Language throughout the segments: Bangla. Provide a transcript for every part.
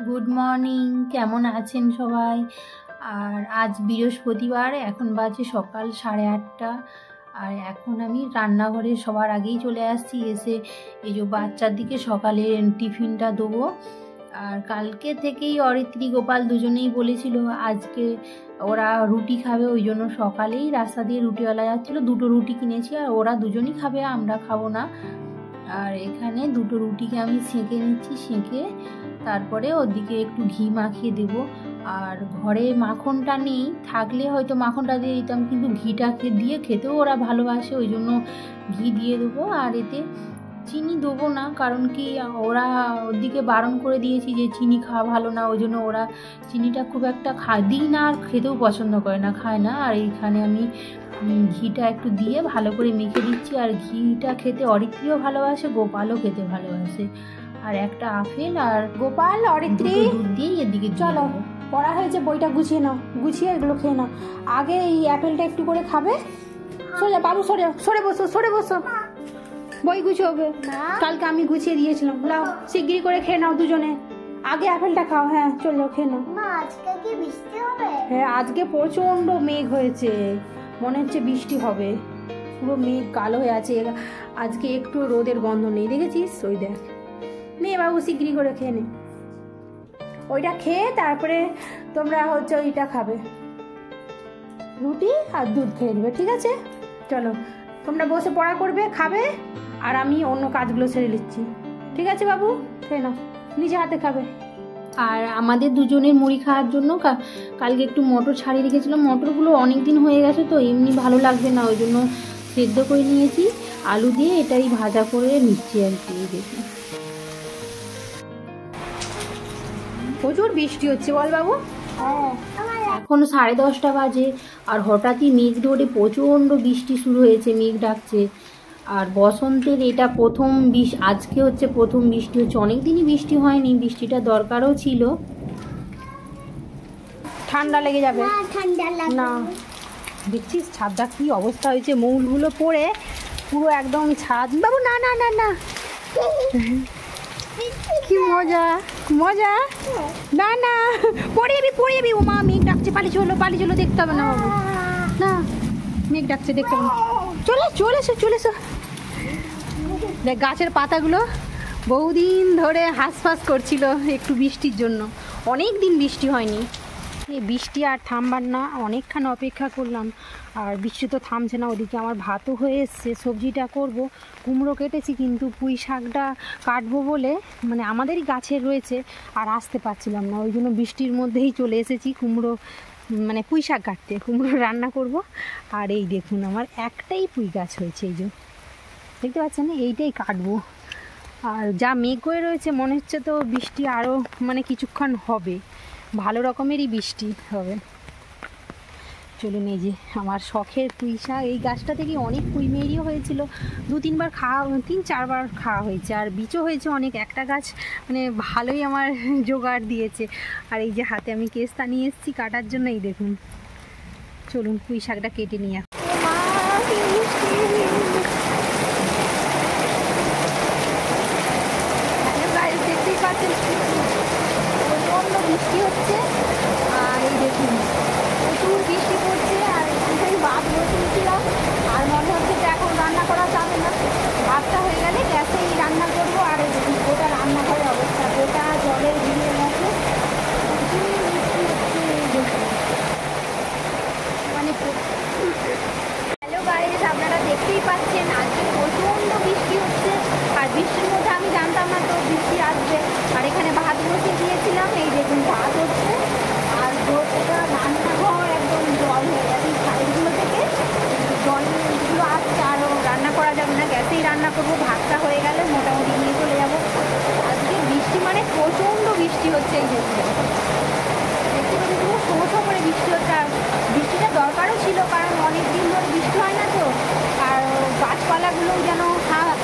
গুড মর্নিং, কেমন আছেন সবাই? আর আজ বৃহস্পতিবার, এখন বাজে সকাল 8:30। আর এখন আমি রান্নাঘরে সবার আগেই চলে আসছি। এসে এই যে বাচ্চার দিকে সকালে টিফিনটা দেবো। আর কালকে থেকেই অরিত্রী গোপাল দুজনেই বলেছিল আজকে ওরা রুটি খাবে, ওই জন্য সকালেই রাস্তা দিয়ে রুটিওয়ালা যাচ্ছিলো, 2টো রুটি কিনেছি। আর ওরা দুজনই খাবে, আমরা খাবো না। আর এখানে 2টো রুটিকে আমি সেঁকে নিচ্ছি, সেঁকে তারপরে ওদিকে একটু ঘি মাখিয়ে দেব। আর ঘরে মাখনটা নেই, থাকলে হয়তো মাখনটা দিয়ে দিতাম, কিন্তু ঘিটা দিয়ে খেতেও ওরা ভালোবাসে, ওই জন্য ঘি দিয়ে দেবো। আর এতে চিনি দেবো না, কারণ কি ওরা ওদিকে বারণ করে দিয়েছি যে চিনি খাওয়া ভালো না, ওই জন্য ওরা চিনিটা খুব একটা দিই না, আর খেতেও পছন্দ করে না, খায় না। আর এইখানে আমি ঘিটা একটু দিয়ে ভালো করে মেখে দিচ্ছি। আর ঘিটা খেতে অরিত্রীও ভালোবাসে, গোপালও খেতে ভালোবাসে। আর একটা আপেল আর গোপাল, অরিত্রী, দুধ দিয়ে এদিকে চলো, পড়া হয়েছে, বইটা গুছিয়ে নাও, গুছিয়ে এগুলো খেয়ে নাও। আগে এই অ্যাপেলটা একটু করে খাবে। সোজা বাবু, সরে সরে বসো, সরে বসো, বই গুছোবে। কালকে আমি গুছিয়ে দিয়েছিলাম। লাও, শিগগিরি করে খেয়ে নাও দুজনে। আগে অ্যাপেলটা খাও। হ্যাঁ চলো, খেয়ে নাও। আজকে কি বৃষ্টি হবে? হ্যাঁ, আজকে প্রচন্ড মেঘ হয়েছে, মনে হচ্ছে বৃষ্টি হবে। পুরো মেঘ কালো হয়ে আছে, আজকে একটু রোদের গন্ধ নেই, দেখেছিস? ওই দেখ। নে বাবু, শিগগিরি করে খেয়ে নে। ওইটা খেয়ে তারপরে তোমরা হচ্ছে ওইটা খাবে, রুটি আর দুধ খেয়ে নেবে, ঠিক আছে? চলো, তোমরা বসে পড়া করবে, খাবে, আর আমি অন্য কাজগুলো সেরে নিচ্ছি, ঠিক আছে? বাবু, খেয়ে নাও, নিজে হাতে খাবে। আর আমাদের দুজনের মুড়ি খাওয়ার জন্য কালকে একটু মটর ছাড়িয়ে রেখেছিলাম। মটরগুলো অনেক দিন হয়ে গেছে, তো এমনি ভালো লাগবে না, ওই জন্য সেদ্ধ করে নিয়েছি, আলু দিয়ে এটাই ভাজা করে নিচ্ছি আর কি। দেখি প্রচুর বৃষ্টি হচ্ছে, বল বাবু? এখন 10:30 বাজে, আর হঠাৎই মেঘ ধরে প্রচণ্ড বৃষ্টি শুরু হয়েছে, মেঘ ডাকছে। আর বসন্তের এটা প্রথম আজকে হচ্ছে প্রথম বৃষ্টি হচ্ছে, অনেকদিনই বৃষ্টি হয়নি, বৃষ্টিটা দরকারও ছিল। ঠান্ডা লেগে যাবে ঠান্ডা লাগে না? দেখছিস ছাদটা কি অবস্থা হয়েছে, মৌলগুলো পড়ে পুরো একদম ছাদ। বাবু, না না না না, কি মজা মজা, না না, পড়ে যাবি, পড়ে যাবি। ও মা, মেঘ ডাকছে, পালি চলো, পালি চলো, দেখতে হবে না বাবু, না, মেঘ ডাকছে, দেখতে হবে না। চলে চলে এসো, চলে এসো। দেখ, গাছের পাতাগুলো বহুদিন ধরে হাঁসফাঁস করছিল একটু বৃষ্টির জন্য, অনেক দিন বৃষ্টি হয়নি। এই বৃষ্টি আর থামবার না, অনেকক্ষণ অপেক্ষা করলাম, আর বৃষ্টি তো থামছে না। ওদিকে আমার ভাতও হয়ে এসছে, সবজিটা করব, কুমড়ো কেটেছি, কিন্তু পুঁই শাকটা কাটবো বলে, মানে আমাদেরই গাছের রয়েছে, আর আসতে পারছিলাম না, ওই জন্য বৃষ্টির মধ্যেই চলে এসেছি কুমড়ো, মানে পুঁই শাক কাটতে, কুমড়ো রান্না করব। আর এই দেখুন, আমার একটাই পুঁই গাছ হয়েছে, এই যে দেখতে পাচ্ছেন, এইটাই কাটবো। আর যা মেঘ হয়ে রয়েছে, মনে হচ্ছে তো বৃষ্টি আরও মানে কিছুক্ষণ হবে, ভালো রকমেরই বৃষ্টি হবে। চলুন, এই যে আমার শখের পুঁই শাক, এই গাছটা থেকে অনেক পুঁই মেরিও হয়েছিল, 2-3বার খাওয়া, 3-4বার খাওয়া হয়েছে, আর বীজও হয়েছে অনেক, একটা গাছ মানে ভালোই আমার জোগাড় দিয়েছে। আর এই যে হাতে আমি কেস্তা নিয়ে এসেছি কাটার জন্য, এই দেখুন। চলুন পুঁই শাকটা কেটে নিয়ে দেখতেই পাচ্ছেন প্রচণ্ড বৃষ্টি হচ্ছে। আর এই দেখুন, প্রচুর বৃষ্টি পড়ছে, আর এখানটাই ভাত বসিয়েছিলাম, আর মনে হচ্ছে যে এখন রান্না করা যাবে না, ভাতটা হয়ে গেলে গ্যাসেই রান্না করবো। আর এই দেখুন, গোটা রান্নাঘরের অবস্থা, গোটা জলের ভিড়ে গেছে, মানে হ্যালো গাইস, আপনারা দেখতেই পাচ্ছেন আজকে প্রচণ্ড বৃষ্টি হচ্ছে, আর বৃষ্টির মধ্যে আমি জানতাম না তো বৃষ্টি আসবে। আর এখানে ভাত বসিয়ে দিয়েছিলাম, এই দেখুন ভাত হচ্ছে, আর গোটা রান্নাঘর একদম জল হয়ে গেছে, সাইডগুলো থেকে জলগুলো আসছে, আরও রান্না করা যাবে না, গ্যাসেই রান্না করবো। ভাতটা হয়ে গেলে মোটামুটি নিয়ে চলে যাবো। আজকে বৃষ্টি মানে প্রচণ্ড বৃষ্টি হচ্ছে, এই দেখুন, দেখতে পাচ্ছি পুরো শো করে বৃষ্টি হচ্ছে। আর বৃষ্টিটা দরকারও ছিল, কারণ অনেক দিন ধরে বৃষ্টি হয় না তো, আর গাছপালাগুলো যেন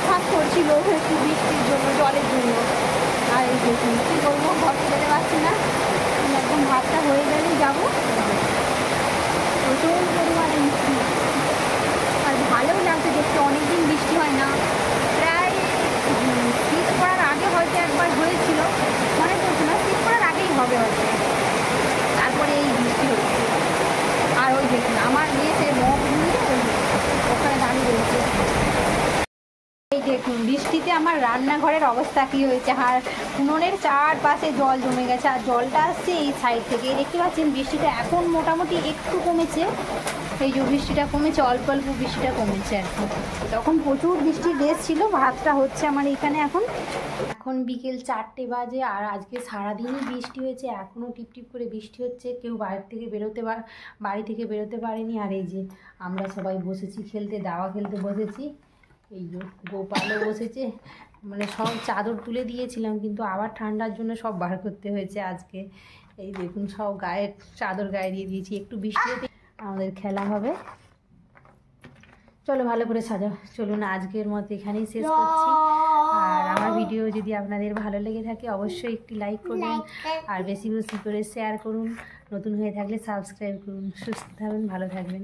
হাঁস করছিল একটু বৃষ্টির জন্য, জলের জন্য। আর এই দেখুন, কী করবো, ঘর যেতে পারছি না, একদম ভাতটা হয়ে গেলেই যাবো। প্রচুর পরিমাণে বৃষ্টি, আর ভালোও লাগছে দেখতে, অনেকদিন বৃষ্টি হয় না, প্রায় শীত পড়ার আগে হয়তো একবার হয়েছিল, মনে পড়ছে না, শীত পড়ার দেখুন বৃষ্টিতে আমার রান্নাঘরের অবস্থা কী হয়েছে, আর উনুনের চারপাশে জল জমে গেছে, আর জলটা আসছে এই সাইড থেকে। দেখতে পাচ্ছেন বৃষ্টিটা এখন মোটামুটি একটু কমেছে, এই যে বৃষ্টিটা কমেছে, অল্প অল্প বৃষ্টিটা কমেছে আর কি। তখন প্রচুর বৃষ্টির রেস ছিল। ভাতটা হচ্ছে আমার এখানে এখন বিকেল 4টে বাজে, আর আজকে সারাদিনই বৃষ্টি হয়েছে, এখনও টিপটিপ করে বৃষ্টি হচ্ছে। কেউ বাড়ি থেকে বেরোতে পারেনি। আর এই যে আমরা সবাই বসেছি খেলতে, দাওয়া খেলতে বসেছি। এই যে গোপালও বসেছে, মানে সব চাদর তুলে দিয়েছিলাম কিন্তু আবার ঠান্ডার জন্য সব বার করতে হয়েছে আজকে। এই দেখুন সব চাদর গায়ে দিয়ে দিয়েছি। একটু বৃষ্টি হতে আমাদের খেলা হবে। চলো ভালো করে সাজাও। চলুন আজকের মতো এখানেই শেষ করছি। আর আমার ভিডিও যদি আপনাদের ভালো লেগে থাকে অবশ্যই একটি লাইক করুন, আর বেশি বেশি করে শেয়ার করুন। নতুন হয়ে থাকলে সাবস্ক্রাইব করুন। সুস্থ থাকবেন, ভালো থাকবেন।